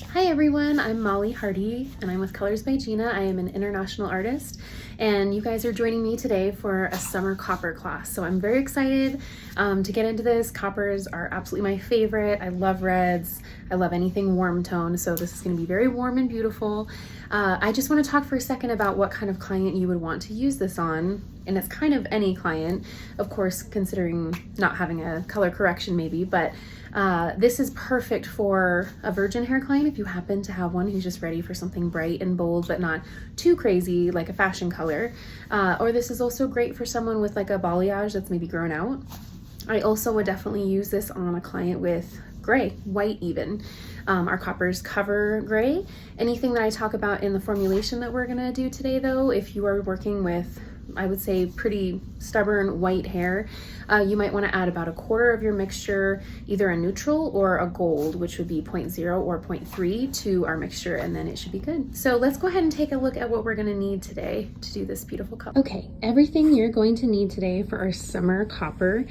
Hi everyone, I'm Molly Hardee and I'm with Colors by Gina. I am an international artist and you guys are joining me today for a summer copper class. So I'm very excited to get into this. Coppers are absolutely my favorite. I love reds. I love anything warm tone. So this is going to be very warm and beautiful. I just want to talk for a second about what kind of client you would want to use this on. And it's kind of any client, of course, considering not having a color correction maybe, but this is perfect for a virgin hair client if you happen to have one who's just ready for something bright and bold but not too crazy like a fashion color. Or this is also great for someone with like a balayage that's maybe grown out. I also would definitely use this on a client with gray, white even. Our coppers cover gray. Anything that I talk about in the formulation that we're gonna do today though, if you are working with, I would say, pretty stubborn white hair, you might want to add about 1/4 of your mixture, either a neutral or a gold, which would be 0.0 or 0.3 to our mixture, and then it should be good. So let's go ahead and take a look at what we're going to need today to do this beautiful color. Okay, everything you're going to need today for our summer copper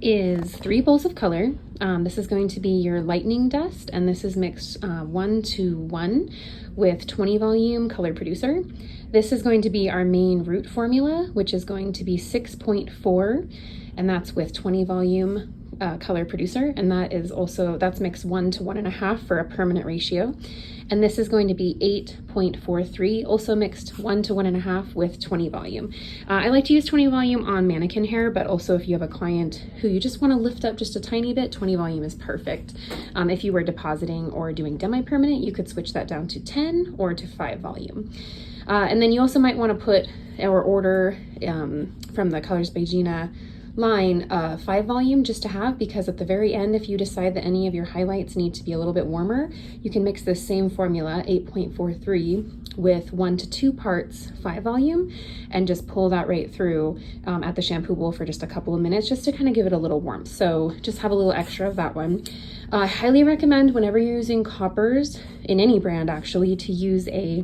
is 3 bowls of color. This is going to be your lightning dust, and this is mixed 1:1 with 20 volume color producer. This is going to be our main root formula, which is going to be 6.4, and that's with 20 volume color producer, and that's mixed 1 to 1.5 for a permanent ratio. And this is going to be 8.43, also mixed 1 to 1.5 with 20 volume. I like to use 20 volume on mannequin hair, but also if you have a client who you just want to lift up just a tiny bit, 20 volume is perfect. If you were depositing or doing demi-permanent, you could switch that down to 10 or to 5 volume. And then you also might want to put or order from the Colors by Gina line 5 volume just to have, because at the very end, if you decide that any of your highlights need to be a little bit warmer, you can mix this same formula, 8.43, with 1 to 2 parts 5 volume and just pull that right through at the shampoo bowl for just a couple of minutes just to kind of give it a little warmth. So just have a little extra of that one. I highly recommend whenever you're using coppers, in any brand actually, to use a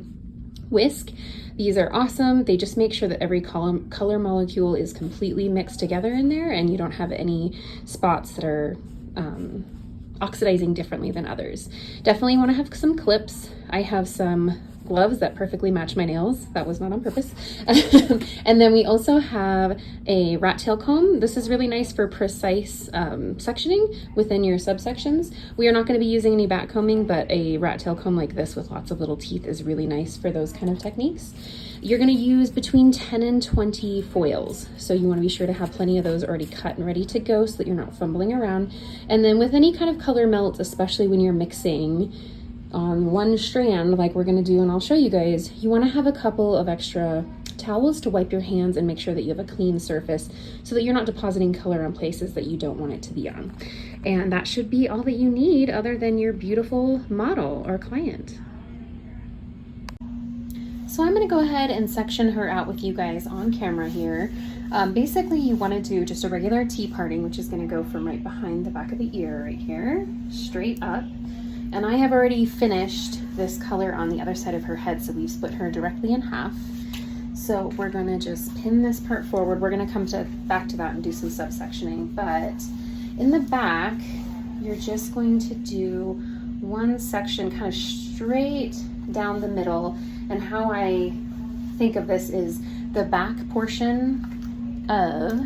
whisk. These are awesome. They just make sure that every color molecule is completely mixed together in there and you don't have any spots that are oxidizing differently than others. Definitely want to have some clips. I have some gloves that perfectly match my nails. That was not on purpose. And then we also have a rat tail comb. This is really nice for precise sectioning within your subsections. We are not going to be using any back combing, but a rat tail comb like this with lots of little teeth is really nice for those kind of techniques. You're going to use between 10 and 20 foils. So you want to be sure to have plenty of those already cut and ready to go so that you're not fumbling around. And then with any kind of color melt, especially when you're mixing on one strand like we're going to do, and I'll show you guys, you want to have a couple of extra towels to wipe your hands and make sure that you have a clean surface so that you're not depositing color on places that you don't want it to be on. And that should be all that you need other than your beautiful model or client. So I'm going to go ahead and section her out with you guys on camera here. Basically you want to do just a regular T-parting, which is going to go from right behind the back of the ear right here straight up. And I have already finished this color on the other side of her head, so we've split her directly in half. So we're gonna just pin this part forward. We're gonna come back to that and do some subsectioning, but in the back, you're just going to do one section kind of straight down the middle. And how I think of this is the back portion of,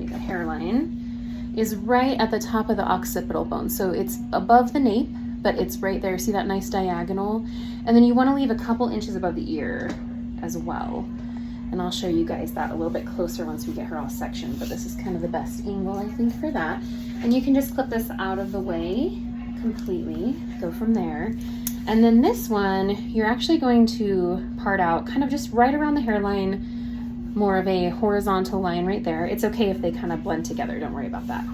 the hairline is right at the top of the occipital bone. So it's above the nape, but it's right there. See that nice diagonal? And then you want to leave a couple inches above the ear as well. And I'll show you guys that a little bit closer once we get her all sectioned, but this is kind of the best angle, I think, for that. And you can just clip this out of the way completely, go from there. And then this one, you're actually going to part out kind of just right around the hairline, more of a horizontal line right there. It's okay if they kind of blend together, don't worry about that.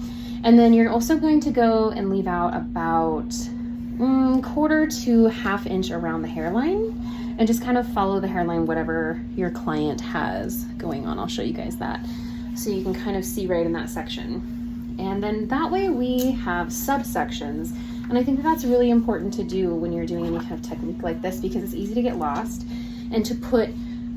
And then you're also going to go and leave out about 1/4 to 1/2 inch around the hairline and just kind of follow the hairline, whatever your client has going on. I'll show you guys that so you can kind of see right in that section. And then that way we have subsections. And I think that's really important to do when you're doing any kind of technique like this, because it's easy to get lost and to put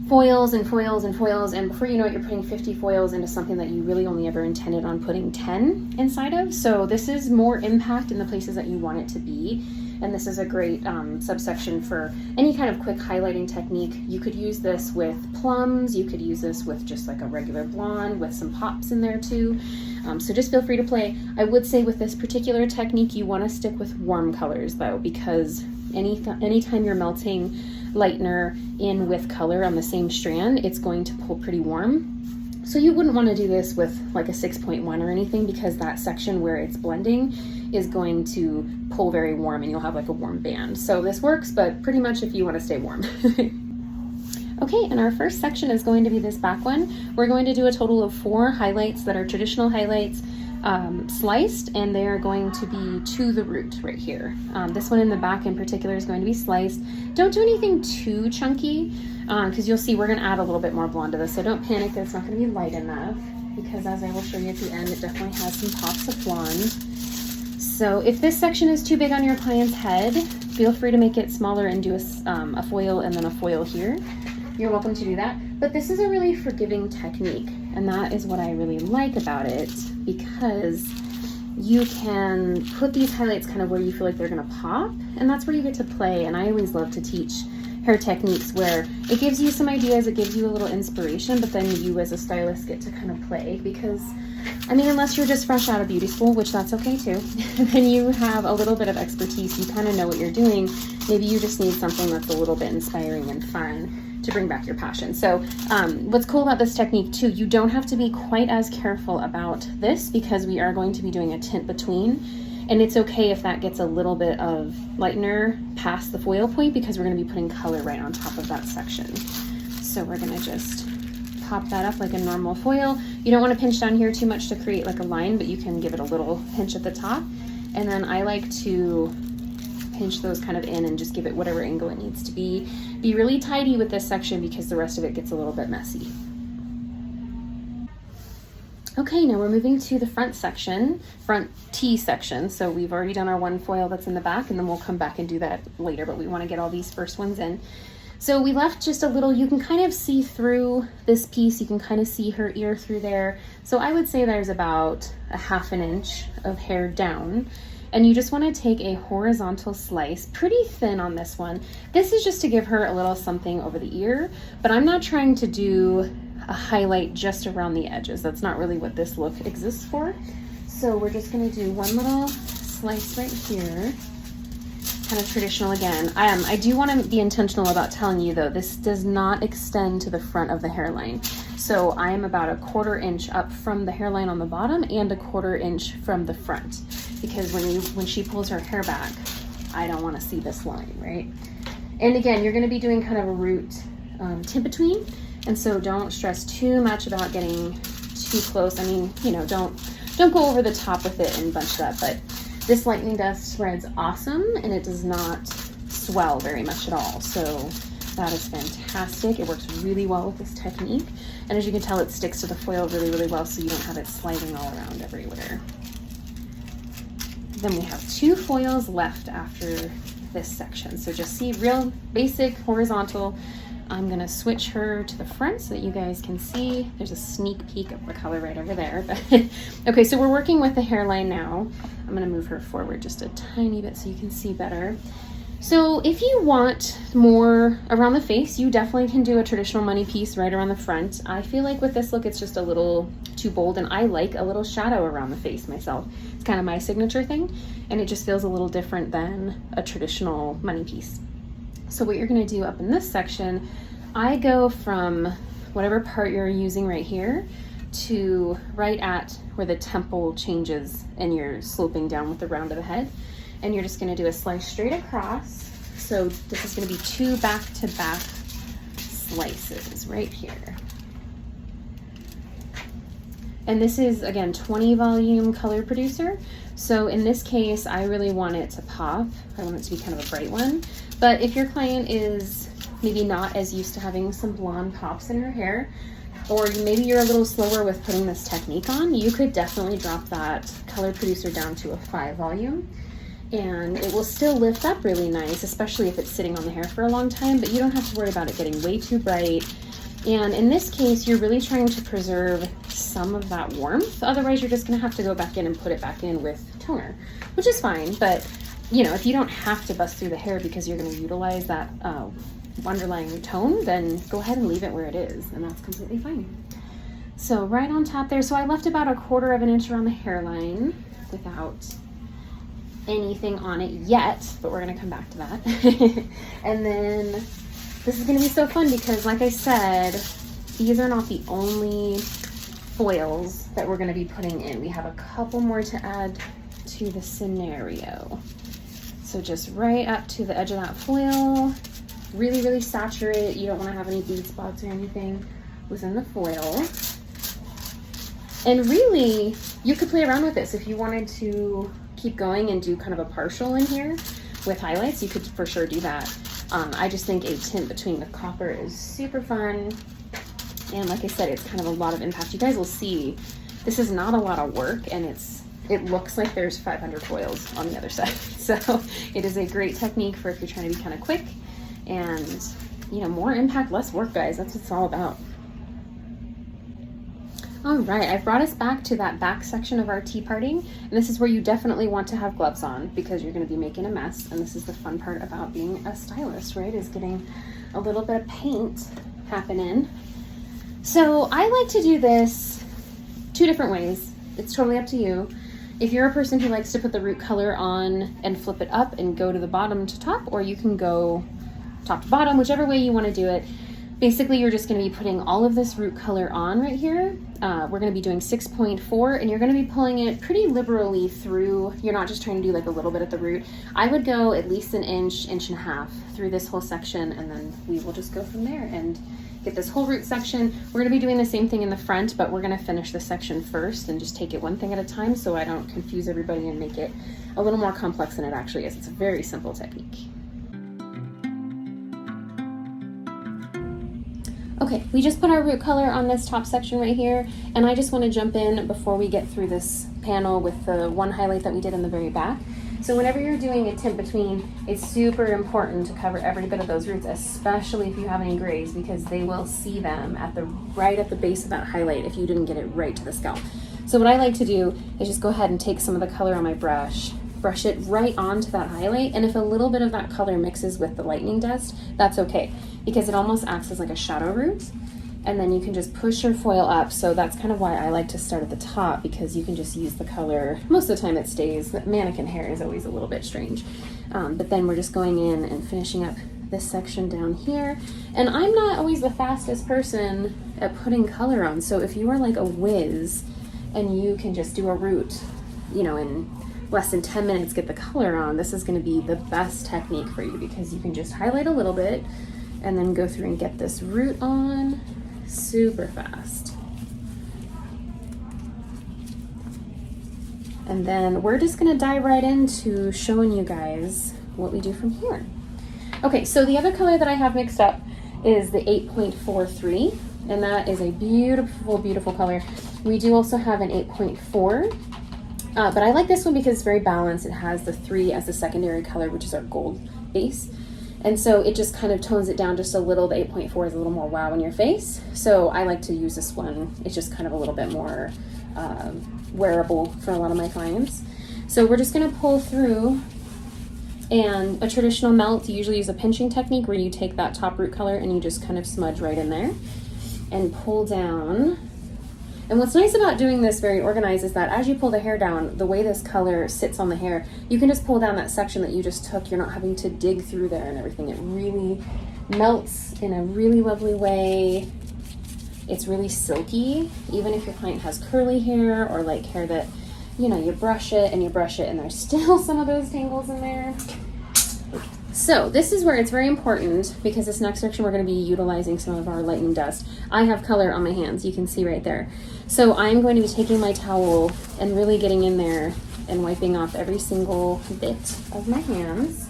foils and foils and foils, and before you know it, you're putting 50 foils into something that you really only ever intended on putting 10 inside of. So this is more impact in the places that you want it to be. And this is a great subsection for any kind of quick highlighting technique. You could use this with plums, you could use this with just like a regular blonde with some pops in there too. So just feel free to play. I would say with this particular technique, you want to stick with warm colors though, because anytime you're melting lightener in with color on the same strand, it's going to pull pretty warm. So you wouldn't want to do this with like a 6.1 or anything, because that section where it's blending is going to pull very warm and you'll have like a warm band. So this works, but pretty much if you want to stay warm. Okay, and our first section is going to be this back one. We're going to do a total of 4 highlights that are traditional highlights, sliced, and they are going to be to the root right here. This one in the back in particular is going to be sliced. Don't do anything too chunky, because you'll see we're going to add a little bit more blonde to this, so don't panic that it's not going to be light enough, because as I will show you at the end, it definitely has some pops of blonde. So if this section is too big on your client's head, feel free to make it smaller and do a foil and then a foil here. You're welcome to do that. But this is a really forgiving technique, and that is what I really like about it, because you can put these highlights kind of where you feel like they're gonna pop, and that's where you get to play. And I always love to teach hair techniques where it gives you some ideas, it gives you a little inspiration, but then you as a stylist get to kind of play, because I mean, unless you're just fresh out of beauty school, which that's okay too, then you have a little bit of expertise, you kind of know what you're doing. Maybe you just need something that's a little bit inspiring and fun to bring back your passion. So what's cool about this technique too, you don't have to be quite as careful about this, because we are going to be doing a tint between, and it's okay if that gets a little bit of lightener past the foil point, because we're going to be putting color right on top of that section. So we're going to just pop that up like a normal foil. You don't want to pinch down here too much to create like a line, but you can give it a little pinch at the top. And then I like to pinch those kind of in and just give it whatever angle it needs to be. Be really tidy with this section, because the rest of it gets a little bit messy. Okay, now we're moving to the front section, front T section. So we've already done our one foil that's in the back, and then we'll come back and do that later, but we want to get all these first ones in. So we left just a little, you can kind of see through this piece, you can kind of see her ear through there. So I would say there's about a ½ an inch of hair down, and you just want to take a horizontal slice, pretty thin on this one. This is just to give her a little something over the ear, but I'm not trying to do a highlight just around the edges. That's not really what this look exists for. So we're just going to do one little slice right here. Kind of traditional again. I do want to be intentional about telling you though, this does not extend to the front of the hairline. So I am about a ½ inch up from the hairline on the bottom and a ½ inch from the front, because when she pulls her hair back, I don't want to see this line, right? And again, you're going to be doing kind of a root tint between, and so don't stress too much about getting too close. I mean, you know, don't go over the top with it and bunch it up, but this lightning dust spreads awesome, and it does not swell very much at all. So that is fantastic. It works really well with this technique. And as you can tell, it sticks to the foil really, really well, so you don't have it sliding all around everywhere. Then we have 2 foils left after this section. So just see, real basic horizontal. I'm gonna switch her to the front so that you guys can see. There's a sneak peek of the color right over there. But okay, so we're working with the hairline now. I'm gonna move her forward just a tiny bit so you can see better. So if you want more around the face, you definitely can do a traditional money piece right around the front. I feel like with this look, it's just a little too bold, and I like a little shadow around the face myself. It's kind of my signature thing, and it just feels a little different than a traditional money piece. So what you're gonna do up in this section, I go from whatever part you're using right here to right at where the temple changes and you're sloping down with the round of the head. And you're just gonna do a slice straight across. So this is gonna be 2 back-to-back slices right here. And this is, again, 20 volume color producer. So in this case, I really want it to pop. I want it to be kind of a bright one. But if your client is maybe not as used to having some blonde pops in her hair, or maybe you're a little slower with putting this technique on, you could definitely drop that color producer down to a 5 volume. And it will still lift up really nice, especially if it's sitting on the hair for a long time, but you don't have to worry about it getting way too bright And in this case, you're really trying to preserve some of that warmth. Otherwise, you're just gonna have to go back in and put it back in with toner, which is fine. But you know, if you don't have to bust through the hair because you're gonna utilize that underlying tone, then go ahead and leave it where it is, and that's completely fine. So right on top there, so I left about 1/4 of an inch around the hairline without anything on it yet, but we're gonna come back to that. And then this is gonna be so fun because, like I said, these are not the only foils that we're gonna be putting in. We have a couple more to add to the scenario. So just right up to the edge of that foil, really, really saturate. You don't wanna have any bead spots or anything within the foil. And really, you could play around with this. If you wanted to keep going and do kind of a partial in here with highlights, you could for sure do that. I just think a tint between the copper is super fun. And like I said, it's kind of a lot of impact. You guys will see, this is not a lot of work, and it looks like there's 500 foils on the other side. So it is a great technique for if you're trying to be kind of quick and, you know, more impact, less work, guys. That's what it's all about. All right, I've brought us back to that back section of our tea parting, and this is where you definitely want to have gloves on because you're going to be making a mess, and this is the fun part about being a stylist, right, is getting a little bit of paint happening. So I like to do this 2 different ways. It's totally up to you. If you're a person who likes to put the root color on and flip it up and go to the bottom to top, or you can go top to bottom, whichever way you want to do it. Basically, you're just going to be putting all of this root color on right here. We're going to be doing 6.4, and you're going to be pulling it pretty liberally through. You're not just trying to do like a little bit at the root. I would go at least an inch, inch and a half through this whole section, and then we will just go from there and get this whole root section. We're going to be doing the same thing in the front, but we're going to finish this section first and just take it one thing at a time so I don't confuse everybody and make it a little more complex than it actually is. It's a very simple technique. Okay, we just put our root color on this top section right here, and I just want to jump in before we get through this panel with the one highlight that we did in the very back. So whenever you're doing a tint between, it's super important to cover every bit of those roots, especially if you have any grays, because they will see them at the right at the base of that highlight if you didn't get it right to the scalp. So what I like to do is just go ahead and take some of the color on my brush, brush it right onto that highlight, and if a little bit of that color mixes with the lightning dust, that's okay, because it almost acts as like a shadow root, and then you can just push your foil up. So that's kind of why I like to start at the top, because you can just use the color. Most of the time it stays. Mannequin hair is always a little bit strange, but then we're just going in and finishing up this section down here. And I'm not always the fastest person at putting color on, so if you are like a whiz and you can just do a root, you know, in less than 10 minutes, get the color on, this is going to be the best technique for you, because you can just highlight a little bit and then go through and get this root on super fast. And then we're just going to dive right into showing you guys what we do from here. Okay, so the other color that I have mixed up is the 8.43, and that is a beautiful, beautiful color. We do also have an 8.4. But I like this one because it's very balanced. It has the 3 as the secondary color, which is our gold base. And so it just kind of tones it down just a little. The 8.4 is a little more wow in your face. So I like to use this one. It's just kind of a little bit more wearable for a lot of my clients. So we're just going to pull through, and a traditional melt, you usually use a pinching technique where you take that top root color and you just kind of smudge right in there and pull down. And what's nice about doing this very organized is that as you pull the hair down, the way this color sits on the hair, you can just pull down that section that you just took. You're not having to dig through there and everything. It really melts in a really lovely way. It's really silky, even if your client has curly hair or like hair that, you know, you brush it and there's still some of those tangles in there. So this is where it's very important, because this next section we're going to be utilizing some of our lightning dust. I have color on my hands, you can see right there. So I'm going to be taking my towel and really getting in there and wiping off every single bit of my hands.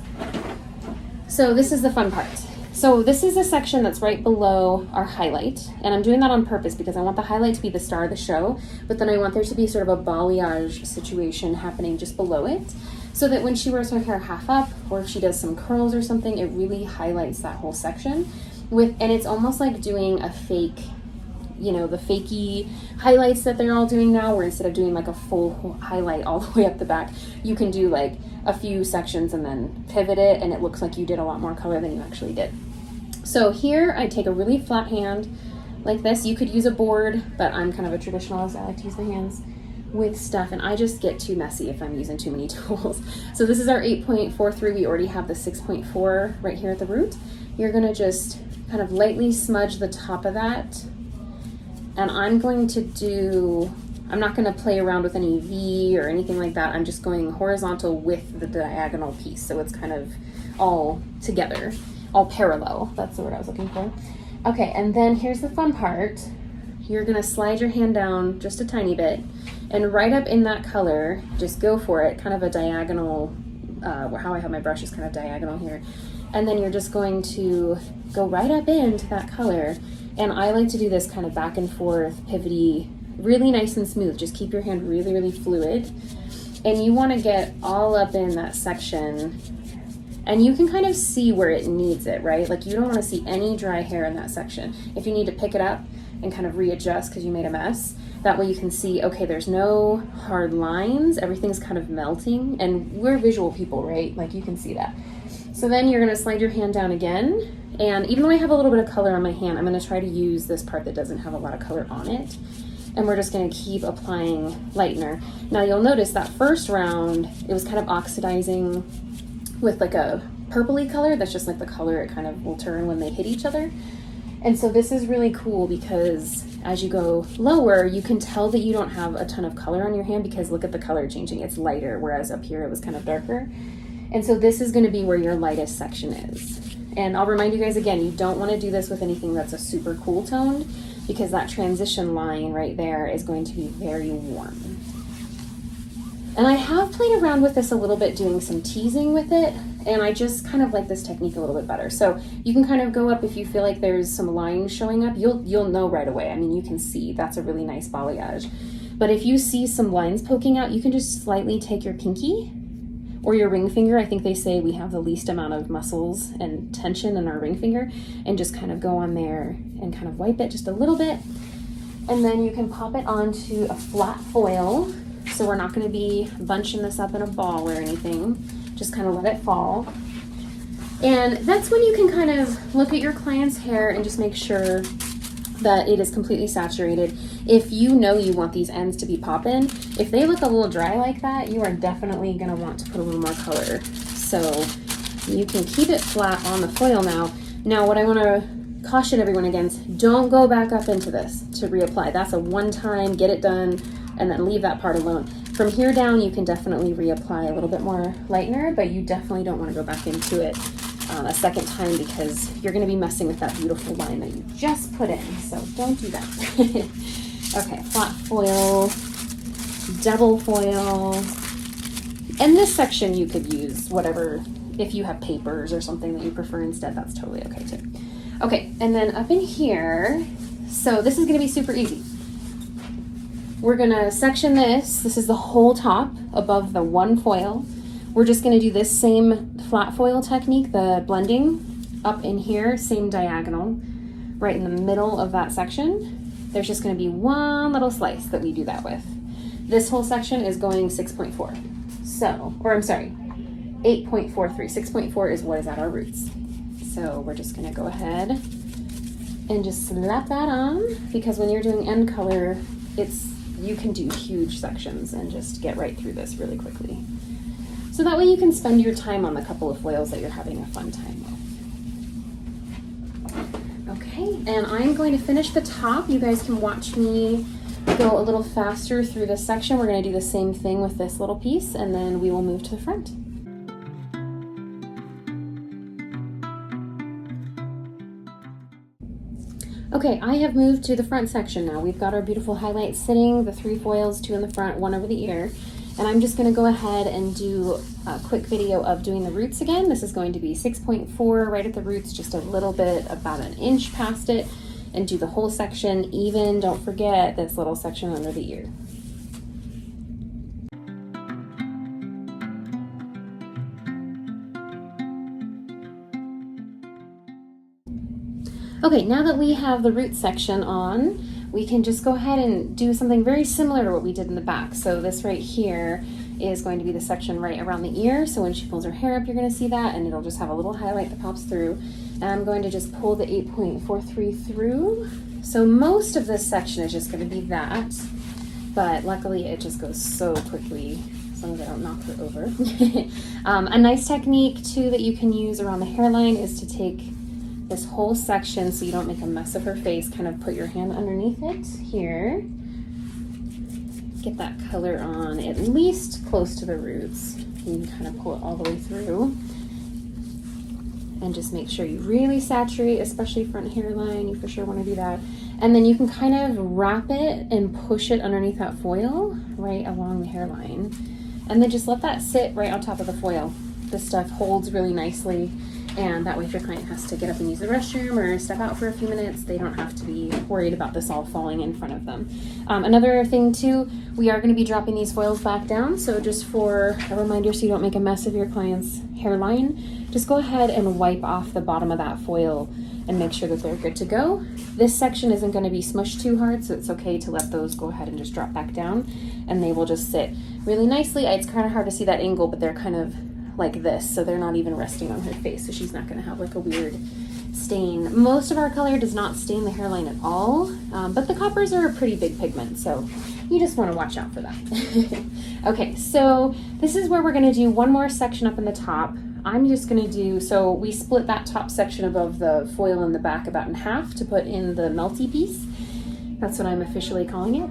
So this is the fun part. So this is a section that's right below our highlight, and I'm doing that on purpose because I want the highlight to be the star of the show, but then I want there to be sort of a balayage situation happening just below it, so that when she wears her hair half up, or if she does some curls or something, it really highlights that whole section. and it's almost like doing a fake, you know, the fakey highlights that they're all doing now, where instead of doing like a full highlight all the way up the back, you can do like a few sections and then pivot it, and it looks like you did a lot more color than you actually did. So here I take a really flat hand like this. You could use a board, but I'm kind of a traditionalist. I like to use my hands with stuff, and I just get too messy if I'm using too many tools. So this is our 8.43. We already have the 6.4 right here at the root. You're gonna just kind of lightly smudge the top of that. And I'm going to do, I'm not going to play around with any V or anything like that. I'm just going horizontal with the diagonal piece. So it's kind of all together, all parallel. That's the word I was looking for. Okay, and then here's the fun part. You're going to slide your hand down just a tiny bit, and right up in that color, just go for it, kind of a diagonal, how I have my brush is kind of diagonal here. And then you're just going to go right up into that color. And I like to do this kind of back and forth, pivoty, really nice and smooth. Just keep your hand really, really fluid. And you want to get all up in that section. And you can kind of see where it needs it, right? Like you don't want to see any dry hair in that section. If you need to pick it up and kind of readjust because you made a mess, that way you can see, okay, there's no hard lines. Everything's kind of melting. And we're visual people, right? Like you can see that. So then you're going to slide your hand down again. And even though I have a little bit of color on my hand, I'm going to try to use this part that doesn't have a lot of color on it. And we're just going to keep applying lightener. Now you'll notice that first round, it was kind of oxidizing with like a purpley color. That's just like the color it kind of will turn when they hit each other. And so this is really cool because as you go lower, you can tell that you don't have a ton of color on your hand because look at the color changing. It's lighter, whereas up here it was kind of darker. And so this is going to be where your lightest section is. And I'll remind you guys again, you don't want to do this with anything that's a super cool toned because that transition line right there is going to be very warm. And I have played around with this a little bit, doing some teasing with it, and I just kind of like this technique a little bit better. So you can kind of go up if you feel like there's some lines showing up, you'll know right away. I mean, you can see that's a really nice balayage. But if you see some lines poking out, you can just slightly take your pinky or your ring finger. I think they say we have the least amount of muscles and tension in our ring finger, and just kind of go on there and kind of wipe it just a little bit. And then you can pop it onto a flat foil. So we're not going to be bunching this up in a ball or anything. Just kind of let it fall. And that's when you can kind of look at your client's hair and just make sure that it is completely saturated. If you know you want these ends to be poppin', if they look a little dry like that, you are definitely going to want to put a little more color. So you can keep it flat on the foil now. Now what I want to caution everyone against, don't go back up into this to reapply. That's a one-time, get it done, and then leave that part alone. From here down, you can definitely reapply a little bit more lightener, but you definitely don't want to go back into it a second time because you're going to be messing with that beautiful line that you just put in. So don't do that. Okay, flat foil, double foil. And this section you could use whatever, if you have papers or something that you prefer instead, that's totally okay too. Okay, and then up in here, so this is going to be super easy. We're going to section this. This is the whole top above the one foil. We're just going to do this same flat foil technique, the blending up in here, same diagonal, right in the middle of that section. There's just going to be one little slice that we do that with. This whole section is going 6.4. So, or I'm sorry, 8.43. 6.4 is what is at our roots. So we're just going to go ahead and just slap that on, because when you're doing end color, you can do huge sections and just get right through this really quickly. So that way you can spend your time on the couple of foils that you're having a fun time with. Okay, and I'm going to finish the top. You guys can watch me go a little faster through this section. We're going to do the same thing with this little piece, and then we will move to the front. Okay, I have moved to the front section now. We've got our beautiful highlights sitting, the 3 foils, 2 in the front, 1 over the ear. And I'm just gonna go ahead and do a quick video of doing the roots again. This is going to be 6.4 right at the roots, just a little bit, about an inch past it, and do the whole section even. Don't forget this little section under the ear. Okay, now that we have the root section on, we can just go ahead and do something very similar to what we did in the back. So this right here is going to be the section right around the ear. So when she pulls her hair up, you're going to see that, and it'll just have a little highlight that pops through. And I'm going to just pull the 8.43 through. So most of this section is just going to be that, but luckily it just goes so quickly. As long as I don't knock her over. A nice technique too that you can use around the hairline is to take this whole section so you don't make a mess of her face, kind of put your hand underneath it here. Get that color on at least close to the roots. You can kind of pull it all the way through. And just make sure you really saturate, especially front hairline. You for sure want to do that. And then you can kind of wrap it and push it underneath that foil right along the hairline. And then just let that sit right on top of the foil. This stuff holds really nicely, and that way if your client has to get up and use the restroom or step out for a few minutes, they don't have to be worried about this all falling in front of them. Another thing too, we are going to be dropping these foils back down, so just for a reminder so you don't make a mess of your client's hairline, just go ahead and wipe off the bottom of that foil and make sure that they're good to go. This section isn't going to be smushed too hard, so it's okay to let those go ahead and just drop back down, and they will just sit really nicely. It's kind of hard to see that angle, but they're kind of like this, so they're not even resting on her face, so she's not going to have like a weird stain. Most of our color does not stain the hairline at all, but the coppers are a pretty big pigment, so you just want to watch out for that. Okay, so this is where we're going to do one more section up in the top. I'm just going to do, so we split that top section above the foil in the back about in half to put in the melty piece. That's what I'm officially calling it.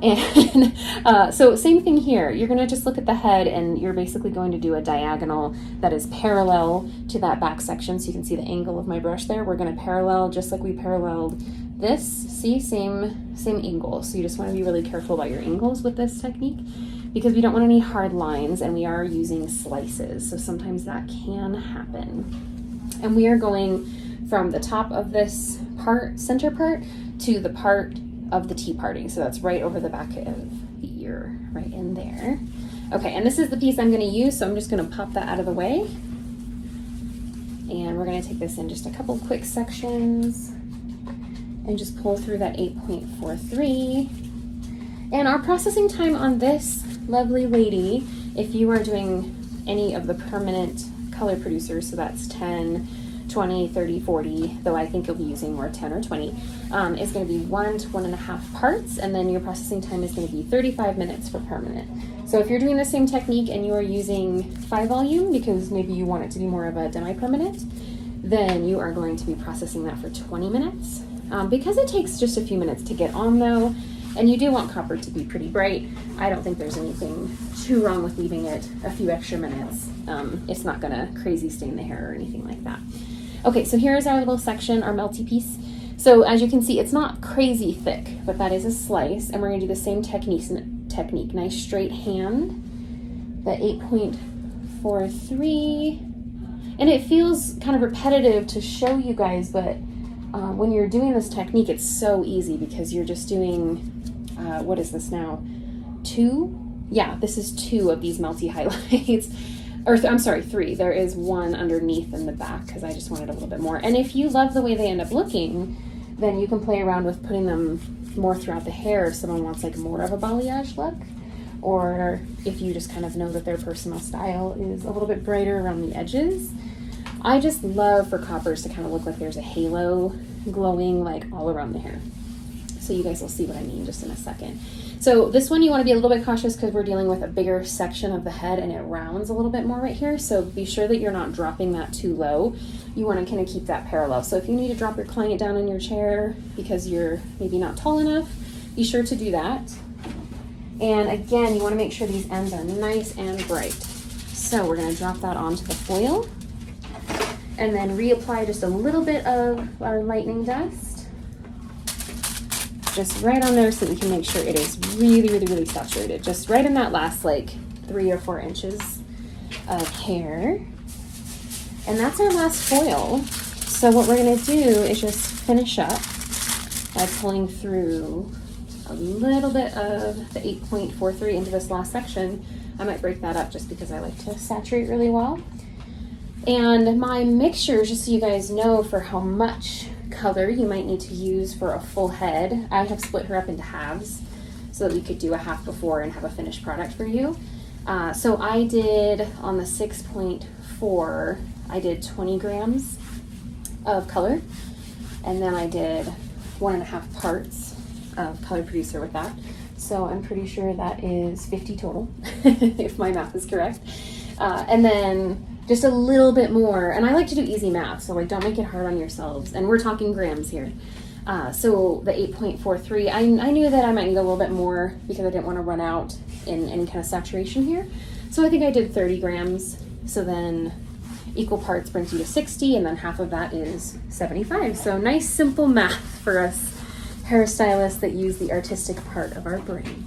And so same thing here. You're going to just look at the head, and you're basically going to do a diagonal that is parallel to that back section. So you can see the angle of my brush there. We're going to parallel just like we paralleled this. See, same angle. So you just want to be really careful about your angles with this technique, because we don't want any hard lines, and we are using slices. So sometimes that can happen. And we are going from the top of this part, center part, to the part of the T-parting. So that's right over the back of the ear, right in there. Okay, and this is the piece I'm going to use, so I'm just going to pop that out of the way. And we're going to take this in just a couple quick sections and just pull through that 8.43. And our processing time on this lovely lady, if you are doing any of the permanent color producers, so that's 10, 20, 30, 40, though I think you'll be using more 10 or 20, is going to be 1 to 1.5 parts, and then your processing time is going to be 35 minutes for permanent. So if you're doing the same technique and you are using 5 volume, because maybe you want it to be more of a demi-permanent, then you are going to be processing that for 20 minutes. Because it takes just a few minutes to get on though, and you do want copper to be pretty bright, I don't think there's anything too wrong with leaving it a few extra minutes. It's not going to crazy stain the hair or anything like that. Okay, so here's our little section, our melty piece. So as you can see, it's not crazy thick, but that is a slice, and we're going to do the same technique. Nice straight hand, the 8.43, and it feels kind of repetitive to show you guys, but when you're doing this technique, it's so easy because you're just doing, what is this now? 2? Yeah, this is 2 of these melty highlights. Or I'm sorry, 3. There is 1 underneath in the back because I just wanted a little bit more. And if you love the way they end up looking, then you can play around with putting them more throughout the hair if someone wants like more of a balayage look, or if you just kind of know that their personal style is a little bit brighter around the edges. I just love for coppers to kind of look like there's a halo glowing like all around the hair. So you guys will see what I mean just in a second. So this one you want to be a little bit cautious because we're dealing with a bigger section of the head and it rounds a little bit more right here. So be sure that you're not dropping that too low. You want to kind of keep that parallel. So if you need to drop your client down in your chair because you're maybe not tall enough, be sure to do that. And again, you want to make sure these ends are nice and bright. So we're going to drop that onto the foil and then reapply just a little bit of our lightning dust. Just right on there so that we can make sure it is really, really, really saturated. Just right in that last like 3 or 4 inches of hair. And that's our last foil. So what we're gonna do is just finish up by pulling through a little bit of the 8.43 into this last section. I might break that up just because I like to saturate really well. And my mixture, just so you guys know for how much color you might need to use for a full head. I have split her up into halves so that we could do a half before and have a finished product for you. So I did on the 6.4, I did 20 grams of color, and then I did 1.5 parts of color producer with that. So I'm pretty sure that is 50 total, if my math is correct. And then just a little bit more, and I like to do easy math, so like don't make it hard on yourselves. And we're talking grams here. So the 8.43, I knew that I might need a little bit more because I didn't want to run out in any kind of saturation here. So I think I did 30 grams. So then equal parts brings you to 60, and then half of that is 75. So nice simple math for us hairstylists that use the artistic part of our brain.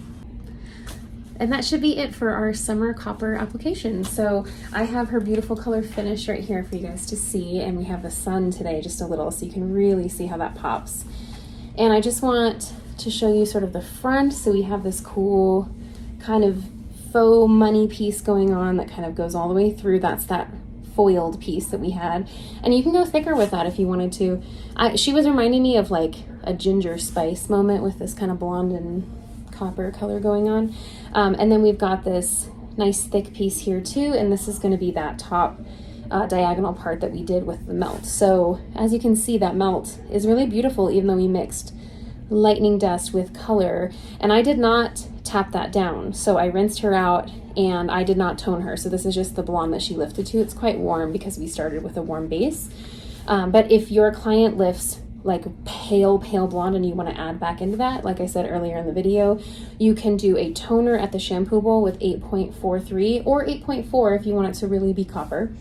And that should be it for our summer copper application. So I have her beautiful color finish right here for you guys to see, and we have the sun today just a little so you can really see how that pops. And I just want to show you sort of the front. So we have this cool kind of faux money piece going on that kind of goes all the way through. That's that foiled piece that we had, and you can go thicker with that if you wanted to. She was reminding me of like a ginger spice moment with this kind of blonde and copper color going on. And then we've got this nice thick piece here too, and this is going to be that top diagonal part that we did with the melt. So as you can see, that melt is really beautiful even though we mixed lightning dust with color, and I did not tap that down. So I rinsed her out and I did not tone her. So this is just the blonde that she lifted to. It's quite warm because we started with a warm base. But if your client lifts like pale blonde and you want to add back into that, like I said earlier in the video, you can do a toner at the shampoo bowl with 8.43 or 8.4 if you want it to really be copper.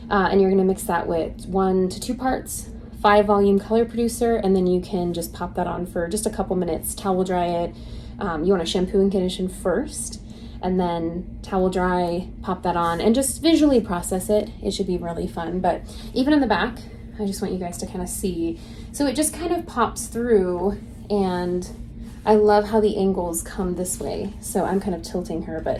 And you're going to mix that with 1 to 2 parts, 5 volume color producer, and then you can just pop that on for just a couple minutes, towel dry it. You want to shampoo and condition first, and then towel dry, pop that on, and just visually process it. It should be really fun. But even in the back, I just want you guys to kind of see. So it just kind of pops through, and I love how the angles come this way. So I'm kind of tilting her, but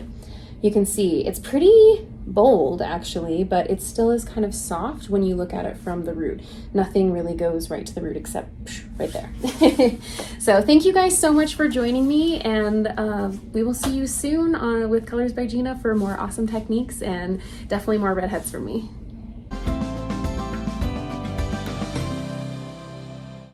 you can see it's pretty bold actually, but it still is kind of soft when you look at it from the root. Nothing really goes right to the root except right there. So thank you guys so much for joining me, and we will see you soon with Colors by Gina for more awesome techniques and definitely more redheads from me.